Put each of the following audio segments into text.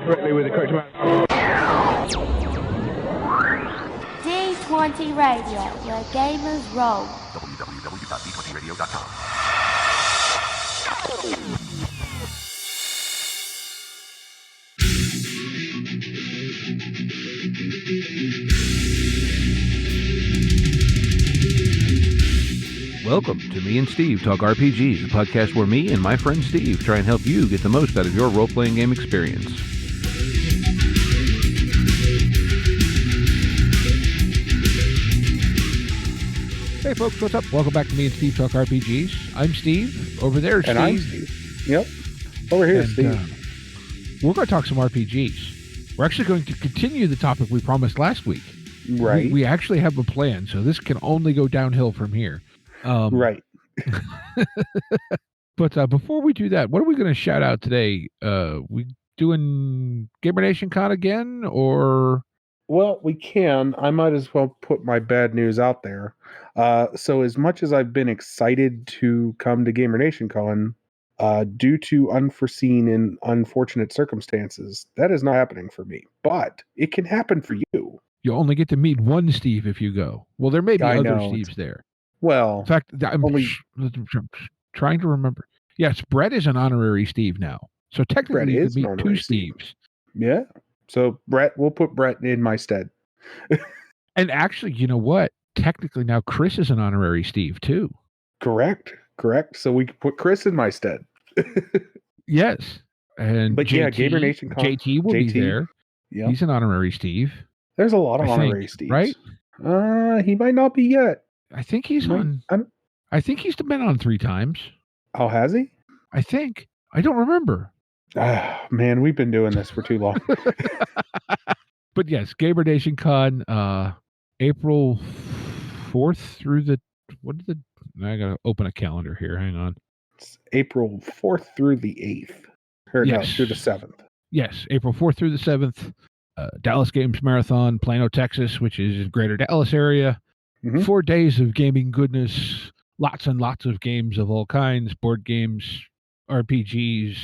correctly with the correct amount. D20 Radio, where gamers roll. www.d20radio.com. Welcome to Me and Steve Talk RPGs, a podcast where me and my friend Steve try and help you get the most out of your role-playing game experience. Hey folks, what's up? Welcome back to Me and Steve Talk RPGs. I'm Steve. Over there, Steve. And I'm Steve. Yep. Over here, Steve. We're going to talk some RPGs. We're actually going to continue the topic we promised last week. Right. We actually have a plan, so this can only go downhill from here. Right. But before we do that, what are we going to shout out today? We doing Gamer Nation Con again, or? Well, we can. I might as well put my bad news out there. So as much as I've been excited to come to Gamer Nation Con, due to unforeseen and unfortunate circumstances, that is not happening for me. But it can happen for you. You only get to meet one Steve if you go. Well, there may be other know. Steves there. Well, In fact, I'm trying to remember. Yes, Brett is an honorary Steve now. So technically you could meet two Steves. Yeah. So we'll put Brett in my stead. And actually, you know what? Technically now Chris is an honorary Steve too. Correct. So we can put Chris in my stead. Yes. But JT, yeah, Gamer Nation Con. JT will be there. Yeah. He's an honorary Steve. There's a lot of honorary Steves. Right? He might not be yet. I think he's on. I think he's been on 3 times. Oh, has he? I think. I don't remember. Man, we've been doing this for too long. But yes, Gamer Nation Con, April 4th through the. I gotta open a calendar here. Hang on. It's April 4th through the 8th. No, through the 7th. Yes, April 4th through the 7th. Dallas Games Marathon, Plano, Texas, which is in greater Dallas area. Mm-hmm. 4 days of gaming goodness, lots and lots of games of all kinds, board games, RPGs,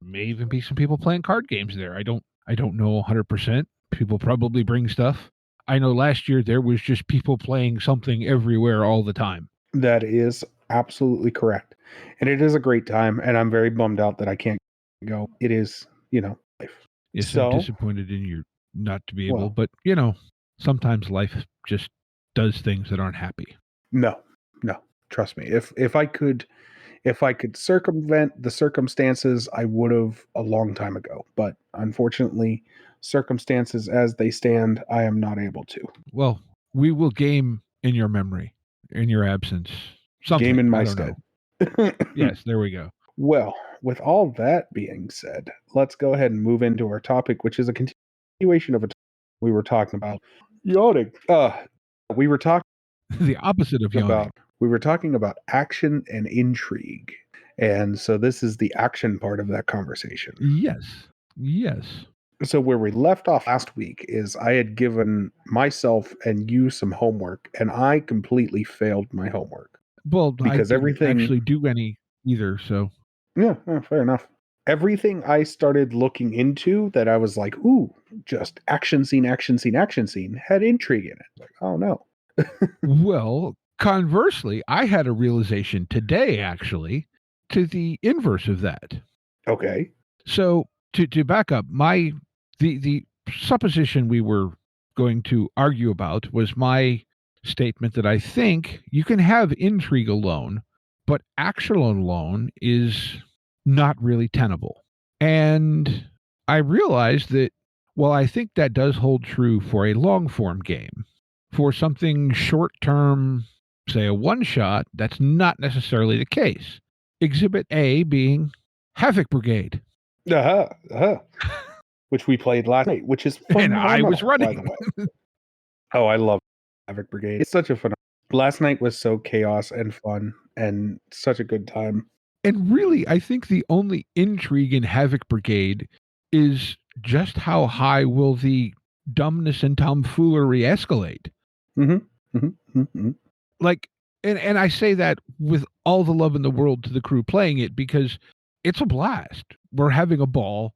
may even be some people playing card games there. I don't know 100%. People probably bring stuff. I know last year there was just people playing something everywhere all the time. That is absolutely correct. And it is a great time, and I'm very bummed out that I can't go. It is, life. Yes, I'm disappointed in you not to be able, but sometimes life just does things that aren't happy. No, trust me. If I could circumvent the circumstances, I would have a long time ago. But unfortunately, circumstances as they stand, I am not able to. Well, we will game in your memory, in your absence. Game in my stead. Yes, there we go. Well, with all that being said, let's go ahead and move into our topic, which is a continuation of a topic we were talking about. Yawning. We were talking the opposite of yawning. We were talking about action and intrigue. And so this is the action part of that conversation. Yes. So where we left off last week is I had given myself and you some homework, and I completely failed my homework. Well, because I didn't actually do any either, so. Yeah, fair enough. Everything I started looking into that I was like, ooh, just action scene, had intrigue in it. Like, oh no. Well, conversely, I had a realization today, actually, to the inverse of that. Okay. So to back up, the supposition we were going to argue about was my statement that I think you can have intrigue alone, but action alone is not really tenable. And I realized that, well, I think that does hold true for a long-form game. For something short-term, say a one-shot, that's not necessarily the case. Exhibit A being Havoc Brigade. Which we played last night, which is phenomenal. And I was running. By the way. Oh, I love Havoc Brigade. It's such a fun. Last night was so chaos and fun and such a good time. And really, I think the only intrigue in Havoc Brigade is just how high will the dumbness and tomfoolery escalate. Like, and I say that with all the love in the world to the crew playing it, because it's a blast. We're having a ball.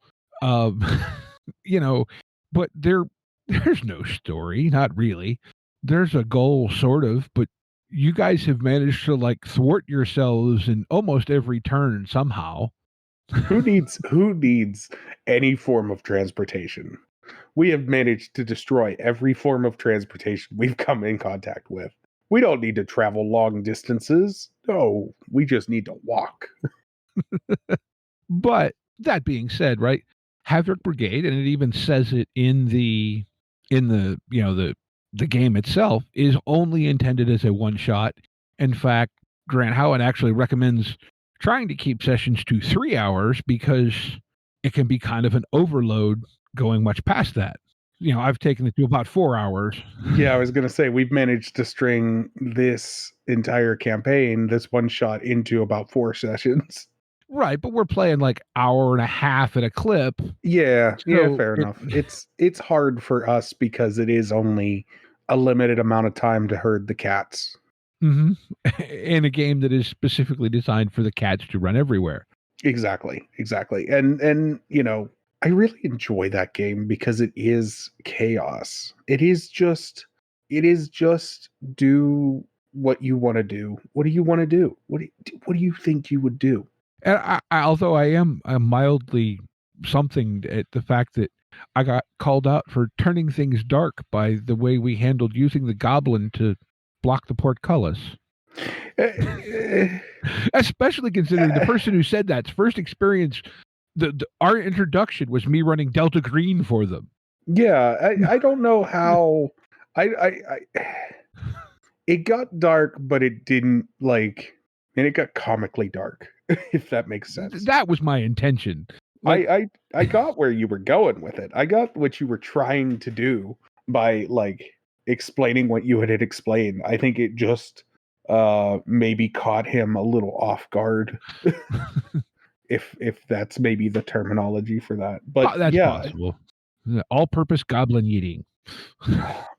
you know, but there's no story, not really. There's a goal, sort of, but you guys have managed to like thwart yourselves in almost every turn somehow. Who needs any form of transportation? We have managed to destroy every form of transportation we've come in contact with. We don't need to travel long distances. No, we just need to walk. But that being said, right, Havoc Brigade, and it even says it in the the game itself, is only intended as a one shot. In fact, Grant Howen actually recommends trying to keep sessions to 3 hours because it can be kind of an overload going much past that. I've taken it to about 4 hours. Yeah, I was going to say, we've managed to string this entire campaign, this one shot, into about 4 sessions. Right, but we're playing like hour and a half at a clip. Yeah, So fair enough. It's hard for us because it is only a limited amount of time to herd the cats. Mm-hmm. In a game that is specifically designed for the cats to run everywhere. Exactly. And I really enjoy that game because it is chaos. It is just do what you want to do. What do you want to do? What do you think you would do? And although I'm mildly something at the fact that I got called out for turning things dark by the way we handled using the goblin to block the portcullis. Especially considering the person who said that's first experience, our introduction was me running Delta Green for them. Yeah, I don't know how it got dark, but it didn't and it got comically dark, if that makes sense. That was my intention. I got where you were going with it. I got what you were trying to do by explaining what you had explained. I think it just maybe caught him a little off guard. if that's maybe the terminology for that. But that's possible. All-purpose goblin eating.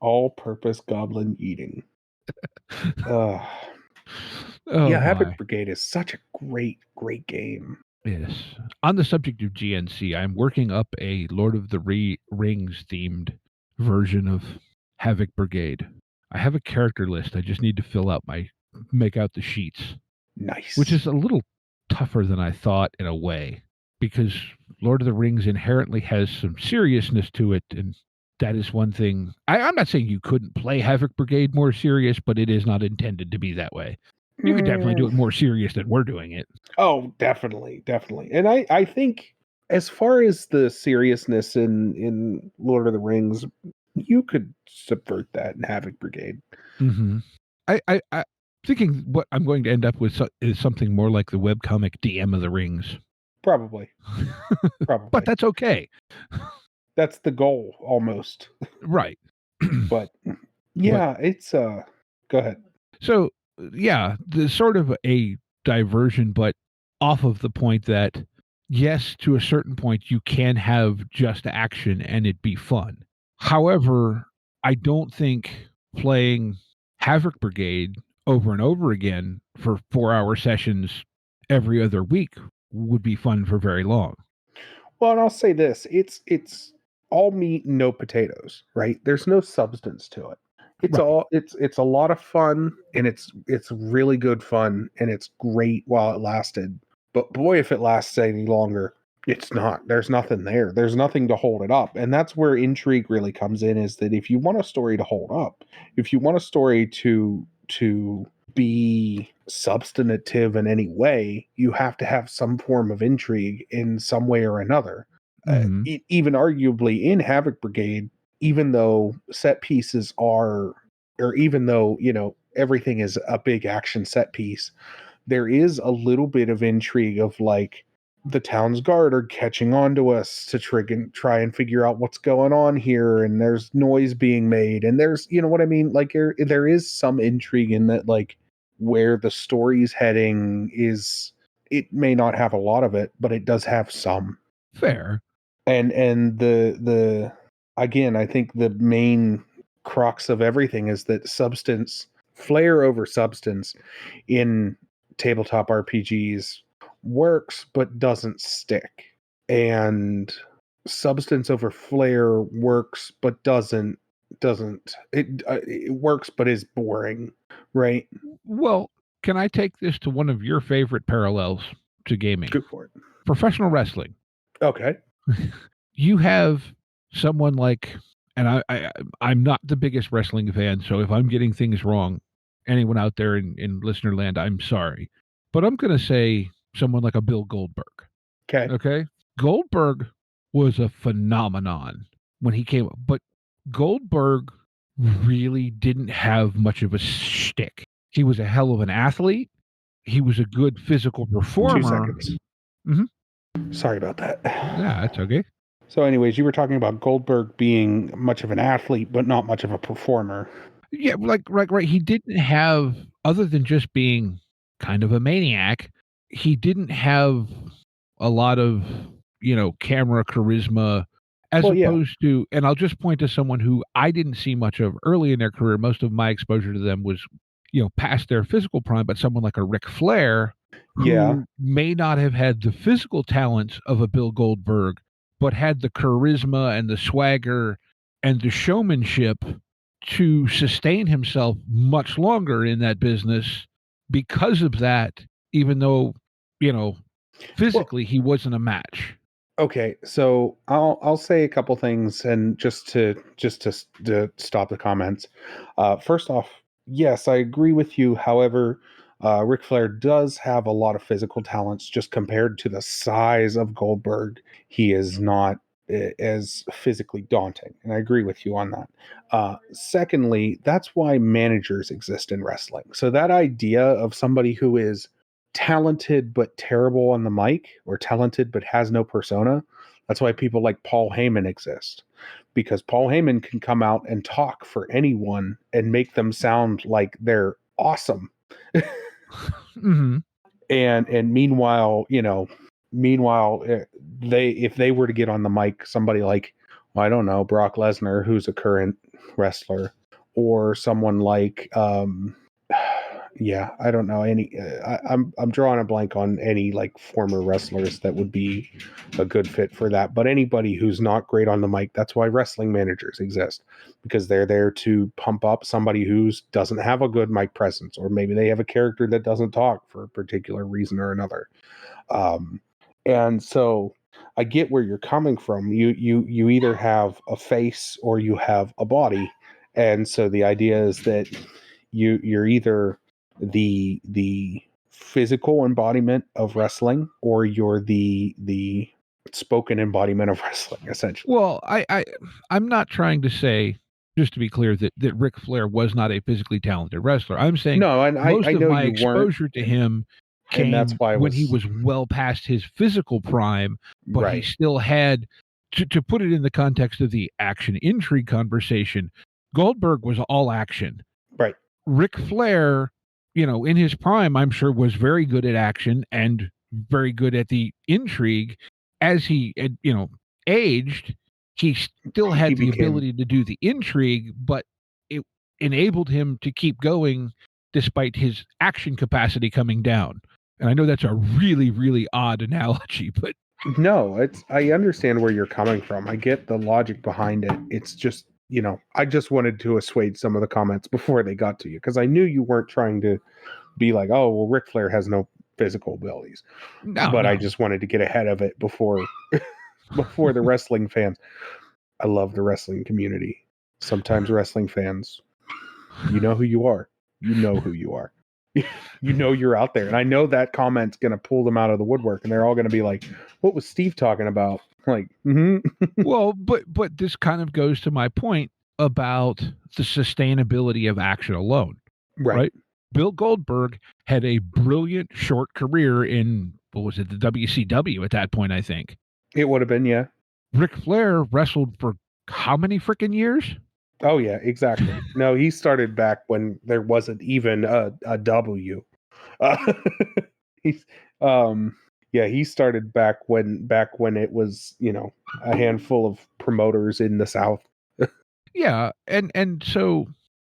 All-purpose goblin eating. Yeah, Havoc Brigade is such a great game. Yes. On the subject of GNC, I'm working up a Lord of the Rings themed version of Havoc Brigade. I have a character list. I just need to make out the sheets. Nice. Which is a little tougher than I thought in a way, because Lord of the Rings inherently has some seriousness to it, and that is one thing. I'm not saying you couldn't play Havoc Brigade more serious, but it is not intended to be that way. You could definitely do it more serious than we're doing it. Oh, definitely. And I think as far as the seriousness in Lord of the Rings, you could subvert that in Havoc Brigade. Mm-hmm. I thinking what I'm going to end up with is something more like the webcomic DM of the Rings. Probably. But that's okay. That's the goal, almost. Right. But yeah, it's go ahead. So yeah, the sort of a diversion, but off of the point that yes, to a certain point you can have just action and it be fun. However, I don't think playing Havoc Brigade over and over again for 4-hour sessions every other week would be fun for very long. Well, and I'll say this, it's all meat and no potatoes, right? There's no substance to it. It's a lot of fun, and it's really good fun, and it's great while it lasted. But boy, if it lasts any longer, it's not. There's nothing there. There's nothing to hold it up. And that's where Intrigue really comes in, is that if you want a story to hold up, if you want a story to be substantive in any way, you have to have some form of intrigue in some way or another. Mm-hmm. Even arguably in Havoc Brigade, even though set pieces are, or even though, everything is a big action set piece, there is a little bit of intrigue of the town's guard are catching on to us to try and figure out what's going on here, and there's noise being made, and there's, what I mean, there is some intrigue in that, where the story's heading is, it may not have a lot of it, but it does have some. Fair. And the again, I think the main crux of everything is that flair over substance in tabletop RPGs works but doesn't stick. And substance over flair works, but doesn't it works but is boring, right? Well, can I take this to one of your favorite parallels to gaming? Go for it. Professional wrestling. Okay. You have someone like, and I'm not the biggest wrestling fan, so if I'm getting things wrong, anyone out there in listener land, I'm sorry. But I'm going to say someone like a Bill Goldberg. Okay. Okay? Goldberg was a phenomenon when he came up, but Goldberg really didn't have much of a shtick. He was a hell of an athlete. He was a good physical performer. 2 seconds. Mm-hmm. Sorry about that. Yeah, that's okay. So anyways, you were talking about Goldberg being much of an athlete, but not much of a performer. Yeah, right. He didn't have, other than just being kind of a maniac, he didn't have a lot of, camera charisma as opposed to, and I'll just point to someone who I didn't see much of early in their career. Most of my exposure to them was, past their physical prime, but someone like a Ric Flair, who may not have had the physical talents of a Bill Goldberg, but had the charisma and the swagger and the showmanship to sustain himself much longer in that business because of that, even though, physically he wasn't a match. Okay, so I'll say a couple things, and just to stop the comments. First off, yes, I agree with you. However, Ric Flair does have a lot of physical talents. Just compared to the size of Goldberg, he is not as physically daunting, and I agree with you on that. Secondly, that's why managers exist in wrestling. So that idea of somebody who is talented but terrible on the mic, or talented but has no persona, that's why people like Paul Heyman exist, because Paul Heyman can come out and talk for anyone and make them sound like they're awesome. Mm-hmm. And meanwhile, if they were to get on the mic, somebody like, I don't know, Brock Lesnar, who's a current wrestler, or someone like I don't know any. I'm drawing a blank on any like former wrestlers that would be a good fit for that. But anybody who's not great on the mic, that's why wrestling managers exist, because they're there to pump up somebody who doesn't have a good mic presence, or maybe they have a character that doesn't talk for a particular reason or another. And so I get where you're coming from. You either have a face or you have a body, and so the idea is that you're either the physical embodiment of wrestling, or you're the spoken embodiment of wrestling, essentially. Well, I'm not trying to say, just to be clear, that Ric Flair was not a physically talented wrestler. I'm saying no, and most I of know my you exposure to him came that's why when he was well past his physical prime, but he still had, to put it in the context of the action intrigue conversation, Goldberg was all action. Right. Ric Flair, in his prime, I'm sure was very good at action and very good at the intrigue. As he, aged, he still had the ability to do the intrigue, but it enabled him to keep going despite his action capacity coming down. And I know that's a really, really odd analogy, but no, I understand where you're coming from. I get the logic behind it. It's just, I just wanted to assuage some of the comments before they got to you, because I knew you weren't trying to be like, oh, well, Ric Flair has no physical abilities. I just wanted to get ahead of it before the wrestling fans. I love the wrestling community. Sometimes wrestling fans, you know who you are. You know who you are. You know you're out there. And I know that comment's going to pull them out of the woodwork, and they're all going to be like, what was Steve talking about? Like, Well, but this kind of goes to my point about the sustainability of action alone. Right? Bill Goldberg had a brilliant short career in, what was it, the WCW at that point, I think. It would have been, yeah. Ric Flair wrestled for how many freaking years? Oh, yeah, exactly. No, he started back when there wasn't even a W. He started back when it was, a handful of promoters in the South. Yeah, and so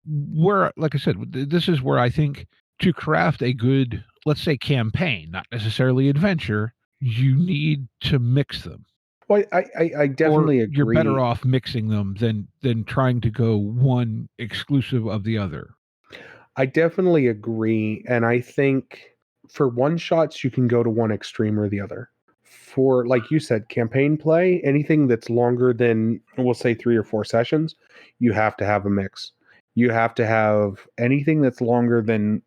where, like I said, this is where I think to craft a good, let's say, campaign, not necessarily adventure, you need to mix them. Well, I definitely or agree. you're better off mixing them than trying to go one exclusive of the other. I definitely agree, and I think for one shots you can go to one extreme or the other. For, like you said, campaign play, anything that's longer than, we'll say, 3 or 4 sessions, you have to have a mix. You have to have anything that's longer than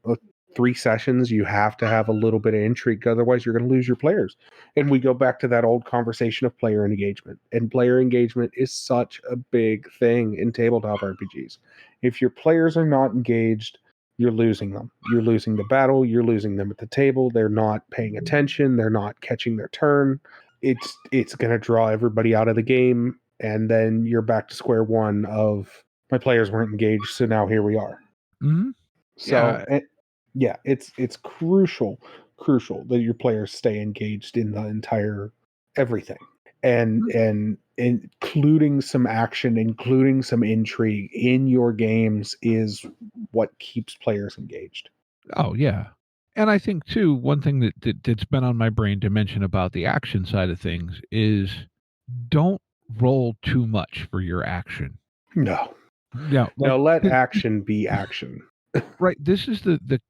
3 sessions, you have to have a little bit of intrigue, otherwise you're going to lose your players. And we go back to that old conversation of player engagement. And player engagement is such a big thing in tabletop RPGs. If your players are not engaged, you're losing them. You're losing the battle. You're losing them at the table. They're not paying attention. They're not catching their turn. It's going to draw everybody out of the game, and then you're back to square one of my players weren't engaged, so now here we are. Mm-hmm. So it's crucial that your players stay engaged in the entire everything. And including some action, including some intrigue in your games is what keeps players engaged. Oh yeah. And I think too, one thing that's been on my brain to mention about the action side of things is don't roll too much for your action. No. No, Let action be action. Right. This is the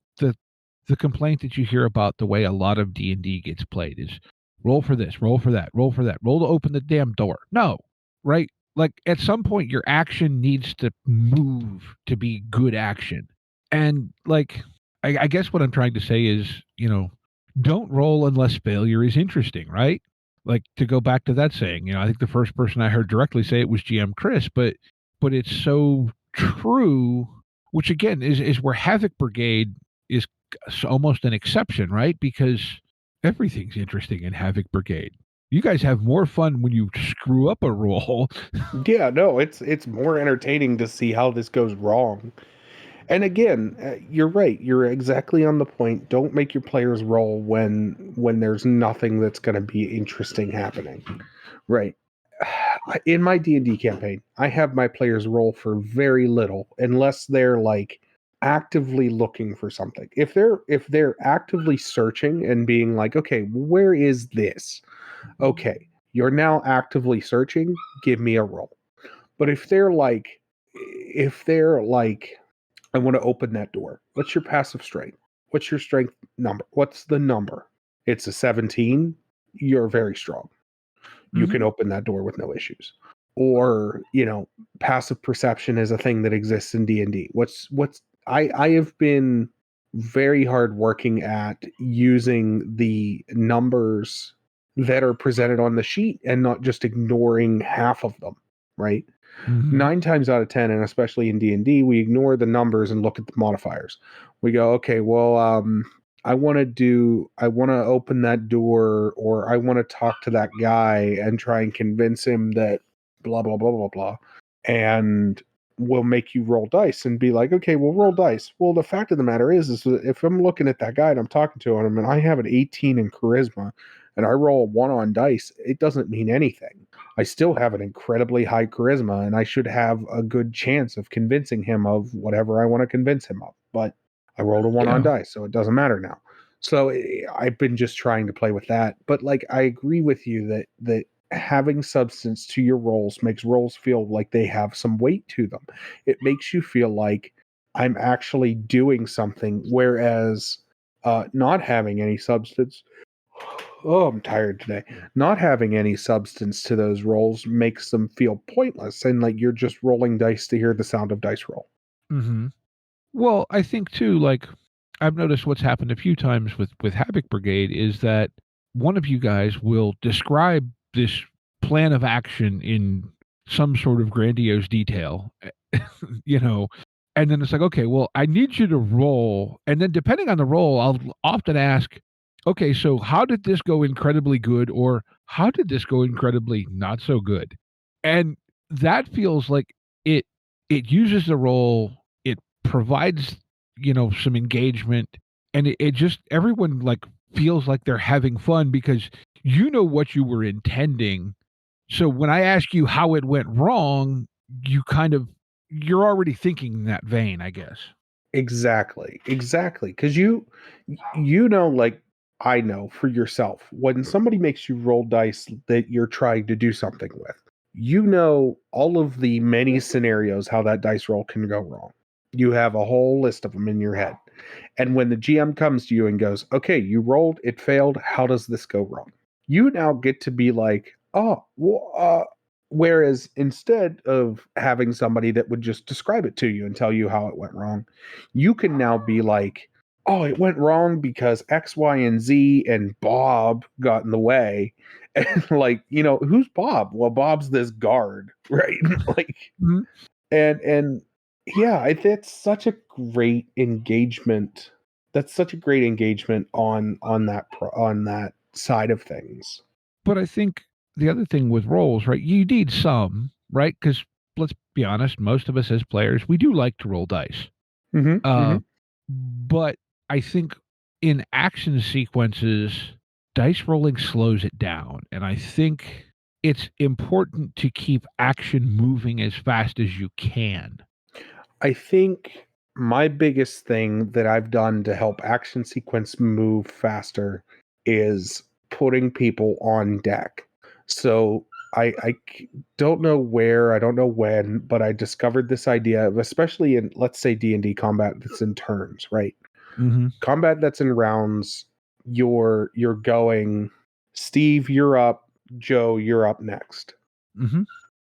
complaint that you hear about the way a lot of D&D gets played is roll for this, roll for that, roll for that, roll to open the damn door. No, right? Like at some point your action needs to move to be good action. And like I guess what I'm trying to say is, don't roll unless failure is interesting, right? Like to go back to that saying, I think the first person I heard directly say it was GM Chris, but it's so true, which again is where Havoc Brigade is almost an exception, right? Because everything's interesting in Havoc Brigade. You guys have more fun when you screw up a roll. Yeah, no, it's more entertaining to see how this goes wrong. And again, you're right. You're exactly on the point. Don't make your players roll when there's nothing that's going to be interesting happening. Right. In my D&D campaign, I have my players roll for very little unless they're like actively looking for something. If they're actively searching and being like, "Okay, where is this?" Okay, you're now actively searching, give me a roll. But if they're like I want to open that door. What's your passive strength? What's your strength number? What's the number? It's a 17. You're very strong. You can open that door with no issues. Or, passive perception is a thing that exists in D&D. I have been very hard working at using the numbers that are presented on the sheet and not just ignoring half of them, right? 9 times out of 10, and especially in D&D, we ignore the numbers and look at the modifiers. We go, okay, well, I want to open that door, or I want to talk to that guy and try and convince him that blah, blah, blah, blah, blah. And we'll make you roll dice and be like, okay, we'll roll dice. Well, the fact of the matter is if I'm looking at that guy and I'm talking to him and I have an 18 in charisma and I roll a 1 on dice, it doesn't mean anything. I still have an incredibly high charisma and I should have a good chance of convincing him of whatever I want to convince him of. But I rolled a 1 on dice, so it doesn't matter now. So I've been just trying to play with that. But like, I agree with you that having substance to your rolls makes rolls feel like they have some weight to them. It makes you feel like I'm actually doing something, whereas not having any substance. Oh, I'm tired today. Not having any substance to those rolls makes them feel pointless, and like you're just rolling dice to hear the sound of dice roll. Well, I think too, like I've noticed what's happened a few times with Havoc Brigade is that one of you guys will describe this plan of action in some sort of grandiose detail, and then it's like, okay, well, I need you to roll, and then depending on the roll, I'll often ask, okay, so how did this go incredibly good, or how did this go incredibly not so good? And that feels like it uses the roll, it provides, some engagement, and it just, everyone like feels like they're having fun because you know what you were intending. So when I ask you how it went wrong, you're already thinking in that vein, I guess. Exactly. Because you know, like I know for yourself, when somebody makes you roll dice that you're trying to do something with, you know all of the many scenarios how that dice roll can go wrong. You have a whole list of them in your head. And when the GM comes to you and goes, okay, you rolled, it failed, how does this go wrong? You now get to be like, oh, well, whereas instead of having somebody that would just describe it to you and tell you how it went wrong, you can now be like, oh, it went wrong because X, Y, and Z and Bob got in the way. And like, who's Bob? Well, Bob's this guard, right? Like, Mhm. and yeah, that's such a great engagement. That's such a great engagement on that side of things. But I think the other thing with roles, right? You need some, right? Because let's be honest, most of us as players, we do like to roll dice. Mm-hmm. But I think in action sequences, dice rolling slows it down. And I think it's important to keep action moving as fast as you can. I think my biggest thing that I've done to help action sequence move faster is putting people on deck. So I don't know where, I don't know when, but I discovered this idea of, especially in, let's say, D&D combat that's in turns, right? Mm-hmm. Combat that's in rounds, you're going, Steve, you're up, Joe, you're up next. Mm-hmm.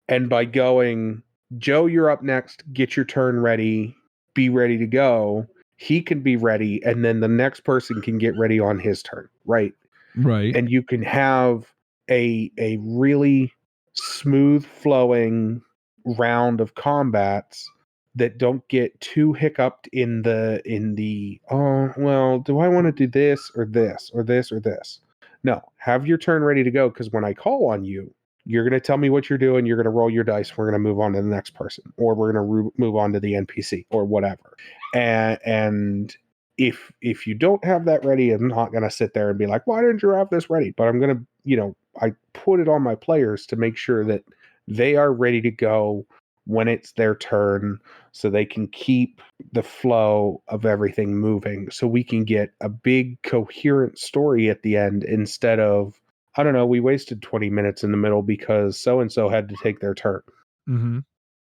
And by going, Joe, you're up next, get your turn ready, be ready to go, he can be ready, and then the next person can get ready on his turn, right? Right. And you can have a really smooth flowing round of combats that don't get too hiccuped in the oh, well, do I want to do this or this or this or this? No, have your turn ready to go, because when I call on you, you're going to tell me what you're doing, you're going to roll your dice, we're going to move on to the next person, or we're going to move on to the NPC or whatever. And if you don't have that ready, I'm not going to sit there and be like, why didn't you have this ready? But I'm going to, I put it on my players to make sure that they are ready to go when it's their turn, so they can keep the flow of everything moving, so we can get a big coherent story at the end, instead of, I don't know, we wasted 20 minutes in the middle because so-and-so had to take their turn. Mm-hmm.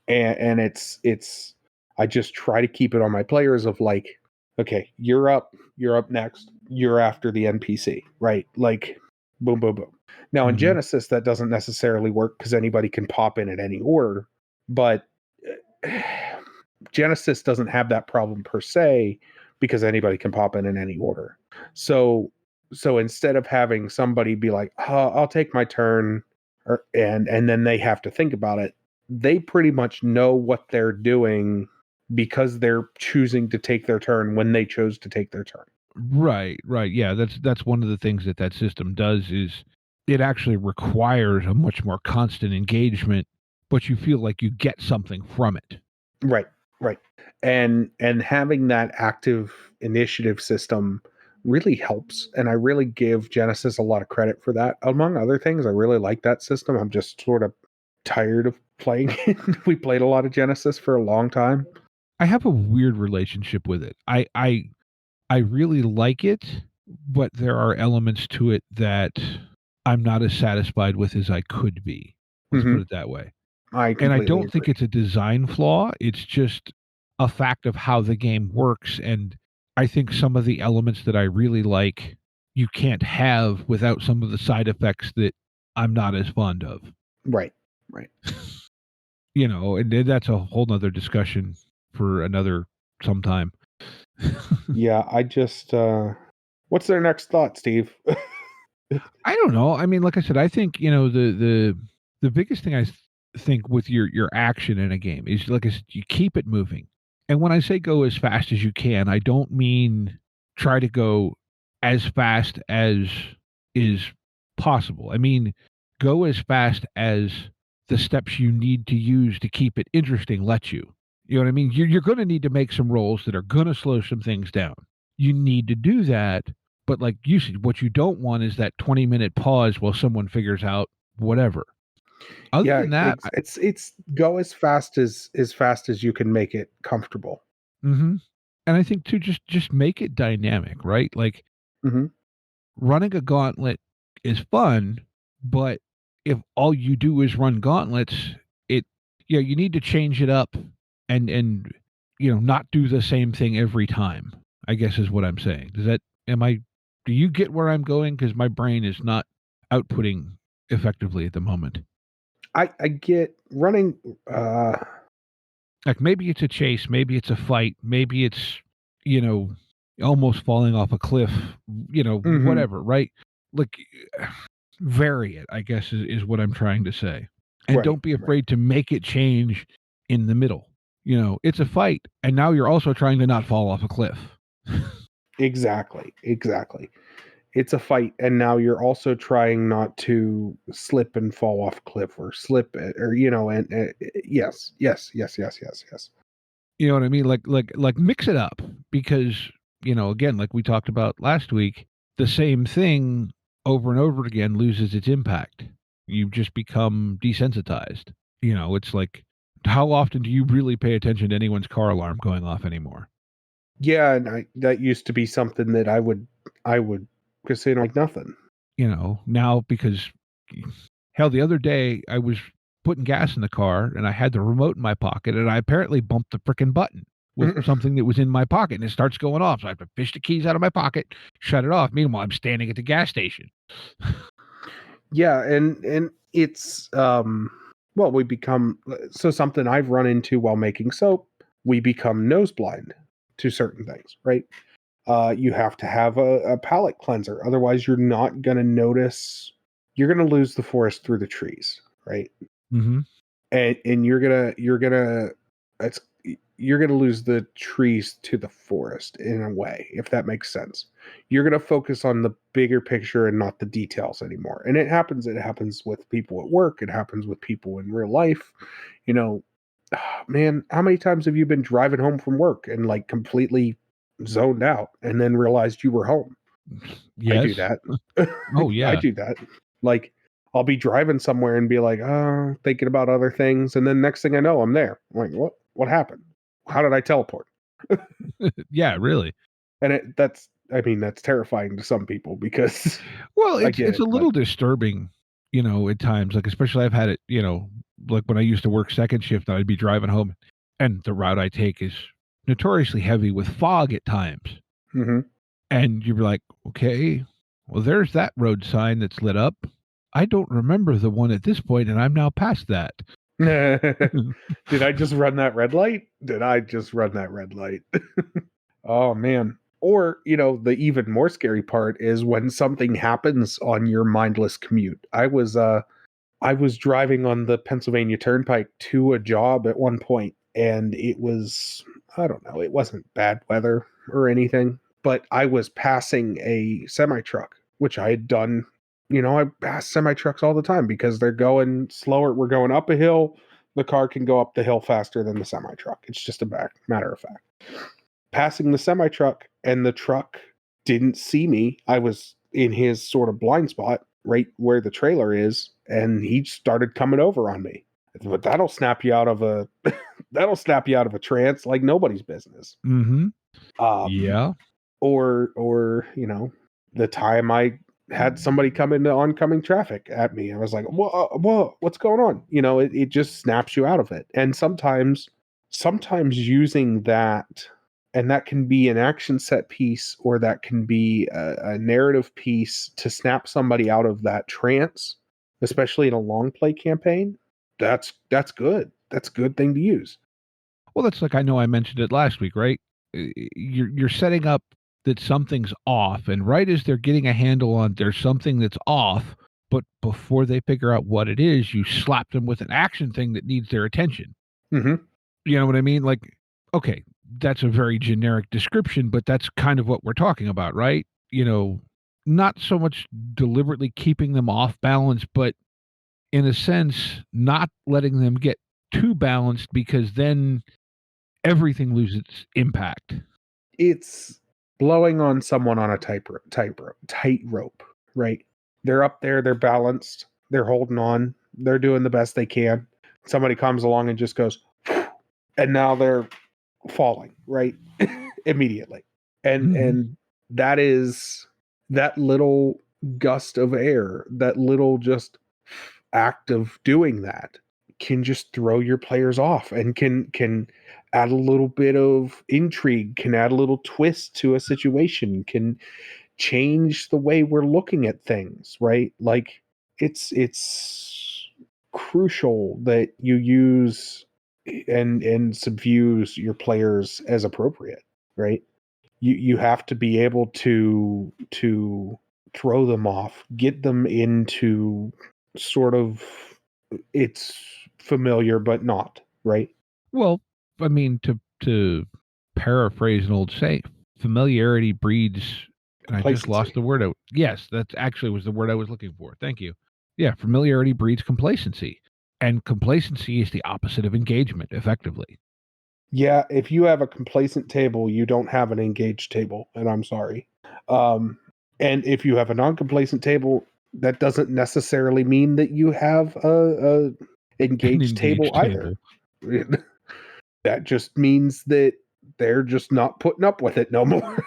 And it's I just try to keep it on my players of like, okay, you're up next, you're after the NPC, right? Like, boom, boom, boom. Now in Mm-hmm. Genesis, that doesn't necessarily work because anybody can pop in at any order, but Genesis doesn't have that problem per se because anybody can pop in any order. So instead of having somebody be like, oh, I'll take my turn, and then they have to think about it, they pretty much know what they're doing because they're choosing to take their turn when they chose to take their turn. Right. Yeah, that's one of the things that system does, is it actually requires a much more constant engagement, but you feel like you get something from it. Right. And having that active initiative system really helps, and I really give Genesis a lot of credit for that. Among other things, I really like that system. I'm just sort of tired of playing it. We played a lot of Genesis for a long time. I have a weird relationship with it. I really like it, but there are elements to it that I'm not as satisfied with as I could be. Let's put it that way. I And I completely don't think agree. it's a design flaw. It's just a fact of how the game works. And I think some of the elements that I really like, you can't have without some of the side effects that I'm not as fond of. Right. And then that's a whole nother discussion for another sometime. Yeah, I just what's their next thought, Steve? I don't know. I mean, like I said, I think, the biggest thing I think with your action in a game is, like I said, you keep it moving. And when I say go as fast as you can, I don't mean try to go as fast as is possible. I mean, go as fast as the steps you need to use to keep it interesting let you. You know what I mean? You're going to need to make some rolls that are going to slow some things down. You need to do that. But like you said, what you don't want is that 20-minute pause while someone figures out whatever. Other Yeah, than that, it's go as fast as you can make it comfortable. and I think too, just make it dynamic, right? Like, Mhm. running a gauntlet is fun, but if all you do is run gauntlets, you need to change it up and not do the same thing every time, I guess is what I'm saying. Do you get where I'm going? Because my brain is not outputting effectively at the moment. I get running. Like maybe it's a chase, maybe it's a fight, maybe it's, almost falling off a cliff, whatever, right? Like, vary it, I guess, is what I'm trying to say. And Right, don't be right. afraid to make it change in the middle. It's a fight, and now you're also trying to not fall off a cliff. Exactly. It's a fight, and now you're also trying not to slip and fall off a cliff or slip, or yes. You know what I mean? Like mix it up, because again, like we talked about last week, the same thing over and over again loses its impact. You just become desensitized. It's like, how often do you really pay attention to anyone's car alarm going off anymore? Yeah, and that used to be something that I would just say like nothing. Now, because hell, the other day I was putting gas in the car and I had the remote in my pocket and I apparently bumped the frickin' button with something that was in my pocket, and it starts going off. So I have to fish the keys out of my pocket, shut it off. Meanwhile, I'm standing at the gas station. Yeah, and it's we become something I've run into while making soap. We become nose blind to certain things, right? You have to have a palate cleanser, otherwise you're not going to notice. You're going to lose the forest through the trees, right? Mm-hmm. And you're gonna lose the trees to the forest in a way, if that makes sense. You're gonna focus on the bigger picture and not the details anymore. And it happens with people at work, it happens with people in real life. Man, how many times have you been driving home from work and like completely zoned out and then realized you were home? Yes. I do that. Oh yeah. I do that. Like, I'll be driving somewhere and be like, thinking about other things, and then next thing I know, I'm there. I'm like, what happened? How did I teleport? Yeah, really. And that's terrifying to some people, because Well, I it's get it's it, a but little disturbing, at times. Like, especially I've had it, like when I used to work second shift, I'd be driving home, and the route I take is notoriously heavy with fog at times. Mhm. And you'd be like, okay, well, there's that road sign that's lit up. I don't remember the one at this point, and I'm now past that. Did I just run that red light? Oh man. Or, the even more scary part is when something happens on your mindless commute. I was driving on the Pennsylvania Turnpike to a job at one point, and it was, I don't know, it wasn't bad weather or anything, but I was passing a semi truck, which I had done. I pass semi trucks all the time because they're going slower. We're going up a hill. The car can go up the hill faster than the semi truck. It's just a matter of fact. Passing the semi truck, and the truck didn't see me. I was in his sort of blind spot right where the trailer is, and he started coming over on me. But that'll snap you out of a trance like nobody's business. Mm-hmm. Yeah. Or the time I had somebody come into oncoming traffic at me, I was like, whoa, what's going on? It just snaps you out of it. And sometimes using that, and that can be an action set piece, or that can be a narrative piece to snap somebody out of that trance, especially in a long play campaign. That's good. That's a good thing to use. Well, that's like, I know I mentioned it last week, right? You're setting up that something's off, and right as they're getting a handle on there's something that's off, but before they figure out what it is, you slap them with an action thing that needs their attention. Mm-hmm. You know what I mean? Like, okay, that's a very generic description, but that's kind of what we're talking about, right? Not so much deliberately keeping them off balance, but in a sense, not letting them get too balanced, because then everything loses impact. It's blowing on someone on a tightrope, right? They're up there, they're balanced, they're holding on, they're doing the best they can. Somebody comes along and just goes, and now they're falling, right? Immediately. And that is that little gust of air, that little just act of doing that can just throw your players off and can add a little bit of intrigue, can add a little twist to a situation, can change the way we're looking at things, right? Like it's crucial that you use and subdues your players as appropriate, right? You have to be able to throw them off, get them into sort of it's familiar but not, right? Well, I mean, to paraphrase an old saying, familiarity breeds, and I just lost Complacency. the word. Yes, that actually was the word I was looking for. Thank you. Yeah, familiarity breeds complacency, and complacency is the opposite of engagement, effectively. Yeah, if you have a complacent table, you don't have an engaged table, and I'm sorry. And if you have a non-complacent table, that doesn't necessarily mean that you have a engaged table either. That just means that they're just not putting up with it no more.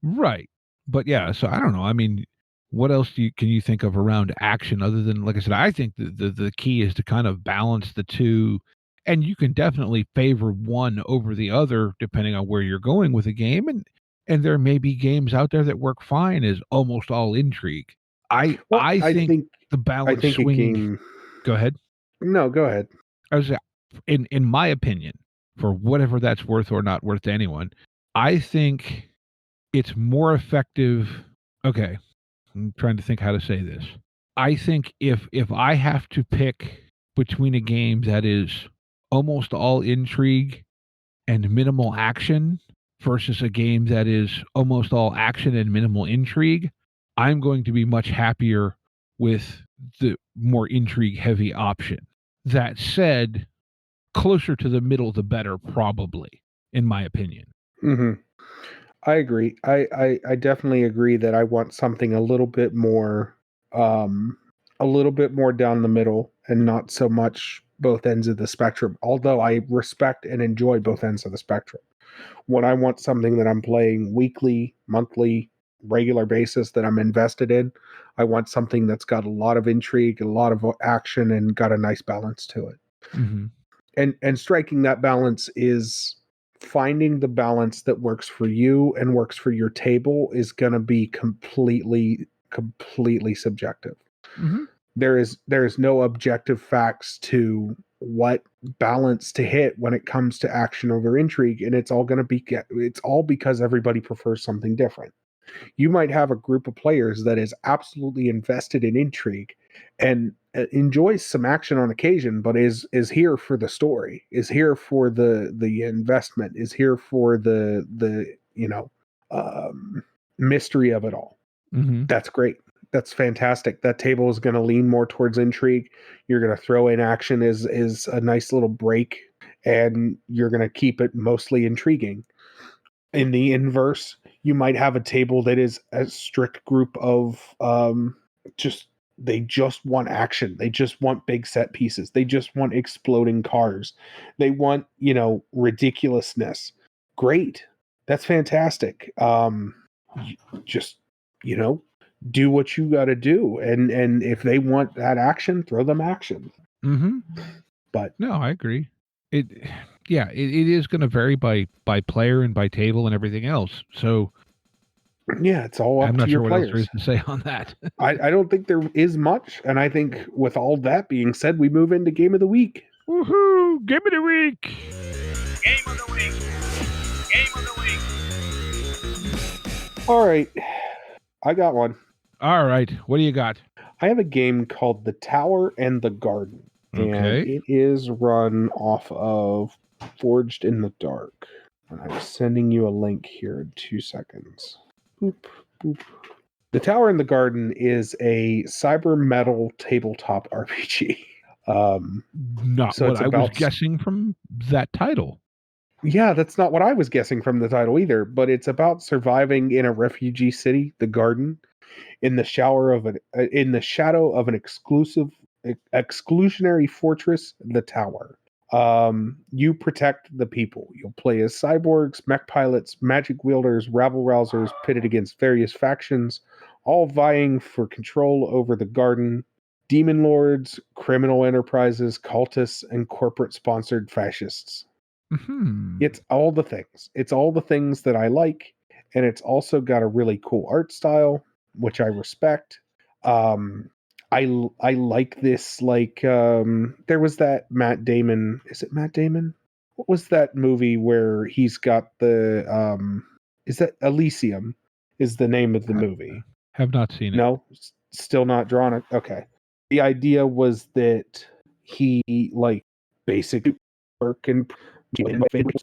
Right. But yeah, so I don't know. I mean, what else can you think of around action other than, like I said, I think the key is to kind of balance the two, and you can definitely favor one over the other depending on where you're going with a game, and there may be games out there that work fine as almost all intrigue. I Well, I think the I balance think a swinging. game. Go ahead. No, go ahead. I was in my opinion, for whatever that's worth or not worth to anyone, I think it's more effective. Okay, I'm trying to think how to say this. I think if I have to pick between a game that is almost all intrigue and minimal action versus a game that is almost all action and minimal intrigue, I'm going to be much happier with the more intrigue heavy option. That said, closer to the middle the better, probably, in my opinion. Mm-hmm. I agree. I definitely agree that I want something a little bit more down the middle and not so much both ends of the spectrum. Although I respect and enjoy both ends of the spectrum. When I want something that I'm playing weekly, monthly, regular basis that I'm invested in, I want something that's got a lot of intrigue, a lot of action, and got a nice balance to it. Mm-hmm. And striking that balance is finding the balance that works for you and works for your table is going to be completely subjective. Mm-hmm. There is no objective facts to what balance to hit when it comes to action over intrigue, and it's all because everybody prefers something different. You might have a group of players that is absolutely invested in intrigue and enjoys some action on occasion, but is here for the story, is here for the investment, is here for the mystery of it all. Mm-hmm. That's great. That's fantastic. That table is going to lean more towards intrigue. You're going to throw in action as a nice little break, and you're going to keep it mostly intriguing. In the inverse, you might have a table that is a strict group of they just want action. They just want big set pieces. They just want exploding cars. They want, ridiculousness. Great. That's fantastic. Just, do what you got to do. And if they want that action, throw them action. Mm-hmm. But no, I agree. It is going to vary by player and by table and everything else. So yeah, it's all up I'm to not your sure what players. else there is to say on that. I don't think there is much. And I think with all that being said, we move into Game of the Week. Woohoo! Game of the Week! Game of the Week! Game of the Week! All right. I got one. All right. What do you got? I have a game called The Tower and the Garden. Okay. And it is run off of Forged in the Dark. And I'm sending you a link here in 2 seconds. Boop, boop. The Tower and the Garden is a cyber metal tabletop RPG. Not so what it's I was about guessing from that title. Yeah, that's not what I was guessing from the title either, but it's about surviving in a refugee city, the Garden, in the shadow of an exclusionary fortress, the Tower. You protect the people. You'll play as cyborgs, mech pilots, magic wielders, rabble rousers pitted against various factions, all vying for control over the garden. Demon lords, criminal enterprises, cultists, and corporate-sponsored fascists. Hmm. It's all the things. It's all the things that I like, and it's also got a really cool art style, which I respect. I like this. Like there was that Matt Damon. Is it Matt Damon? What was that movie where he's got the? Is that Elysium? Is the name of the movie? Have not seen it. No, still not drawn it. Okay. The idea was that he like basically work in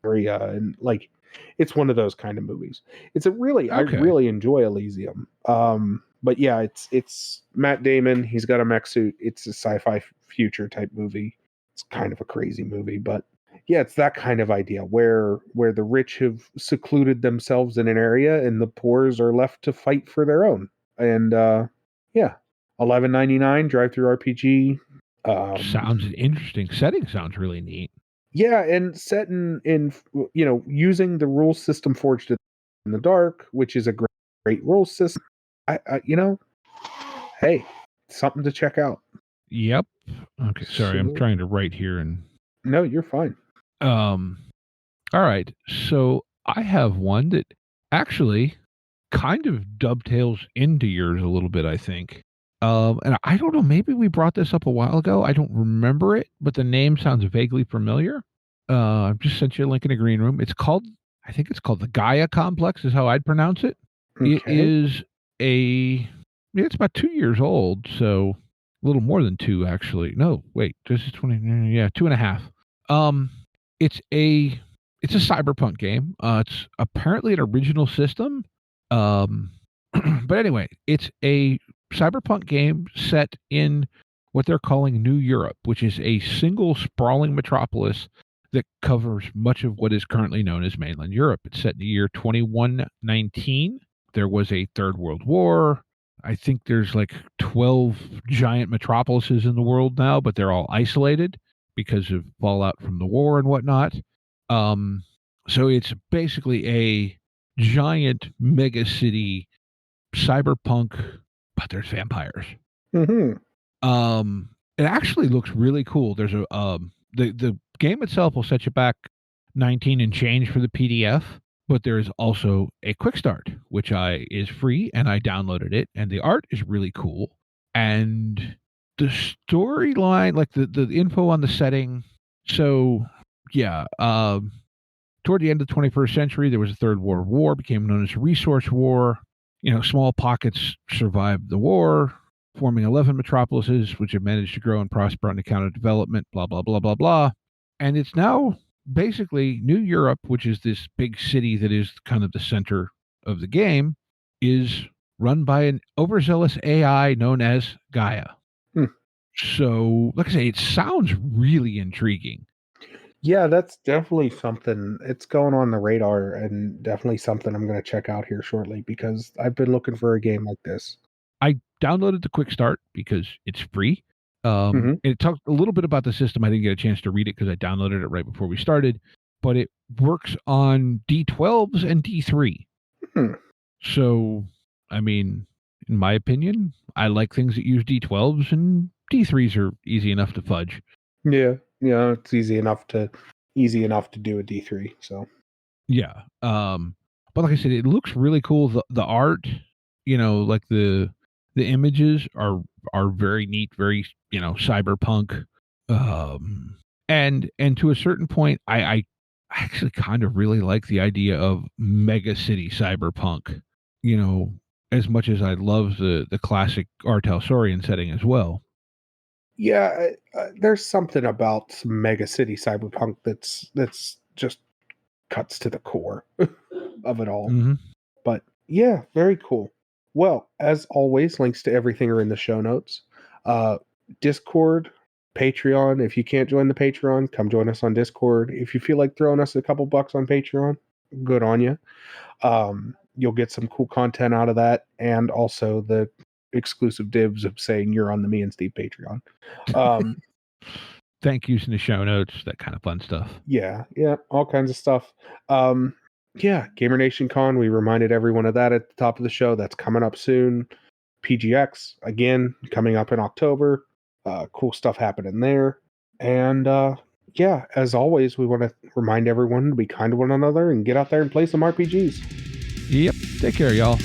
area and like it's one of those kind of movies. It's a really I Okay. really enjoy Elysium. But yeah, it's Matt Damon. He's got a mech suit. It's a sci-fi future type movie. It's kind of a crazy movie, but yeah, it's that kind of idea where the rich have secluded themselves in an area and the poors are left to fight for their own. And yeah, $11.99 drive-through RPG. Sounds interesting. Setting sounds really neat. Yeah, and set in using the rule system forged in the dark, which is a great rule system. I hey, something to check out. Yep. Okay. Sorry, I'm trying to write here and. No, you're fine. All right. So I have one that actually kind of dovetails into yours a little bit, I think. And I don't know, maybe we brought this up a while ago. I don't remember it, but the name sounds vaguely familiar. I've just sent you a link in a green room. I think it's called the Gaia Complex, is how I'd pronounce it. Okay. It is it's about 2 years old, so a little more than 2, actually. No, wait, this is 20, yeah, 2.5. It's a cyberpunk game. It's apparently an original system. But anyway, it's a cyberpunk game set in what they're calling New Europe, which is a single sprawling metropolis that covers much of what is currently known as mainland Europe. It's set in the year 2119. There was a Third World War. I think there's like 12 giant metropolises in the world now, but they're all isolated because of fallout from the war and whatnot. So it's basically a giant mega city cyberpunk, but there's vampires. Mm-hmm. It actually looks really cool. There's a the game itself will set you back 19 and change for the PDF, but there is also a quick start, which is free, and I downloaded it, and the art is really cool. And the storyline, like the info on the setting. So yeah, toward the end of the 21st century, there was a Third World War, became known as a resource war. Small pockets survived the war, forming 11 metropolises, which have managed to grow and prosper on account of development, blah, blah, blah, blah, blah. And it's now basically New Europe, which is this big city that is kind of the center of the game, is run by an overzealous AI known as Gaia. So, like I say, it sounds really intriguing. Yeah, that's definitely something. It's going on the radar and definitely something I'm going to check out here shortly because I've been looking for a game like this. I downloaded the quick start because it's free. It talked a little bit about the system. I didn't get a chance to read it because I downloaded it right before we started, but it works on D12s and D3. So, I mean, in my opinion, I like things that use D12s, and D3s are easy enough to fudge. Yeah, it's easy enough to do a D3. So yeah, but like I said, it looks really cool. The art, like the images are very neat, very cyberpunk, and to a certain point, I actually kind of really like the idea of mega city cyberpunk. As much as I love the classic R. Talsorian setting as well. Yeah, there's something about mega city cyberpunk that's just cuts to the core of it all. Mm-hmm. But yeah, very cool. Well, as always, links to everything are in the show notes. Discord, Patreon. If you can't join the Patreon, come join us on Discord. If you feel like throwing us a couple bucks on Patreon, good on you. You'll get some cool content out of that, and also the exclusive dibs of saying you're on the Me and Steve Patreon. thank yous in the show notes, that kind of fun stuff. Yeah, all kinds of stuff. Gamer Nation Con, we reminded everyone of that at the top of the show. That's coming up soon. PGX, again, coming up in October. Cool stuff happening there. And as always, we want to remind everyone to be kind to one another and get out there and play some RPGs. Yep. Take care, y'all.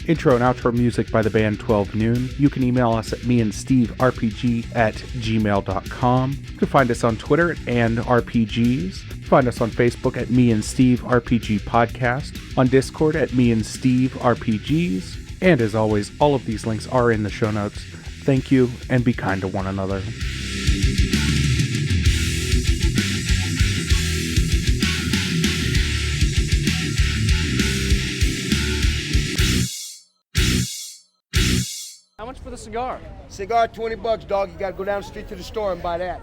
Intro and outro music by the band 12 Noon. You can email us at meandsteverpg@gmail.com. You can find us on Twitter and RPGs. Find us on Facebook at Me and Steve RPG Podcast, on Discord at Me and Steve RPGs, and as always, all of these links are in the show notes. Thank you, and be kind to one another. How much for the cigar? Cigar, $20, dog. You gotta go down the street to the store and buy that.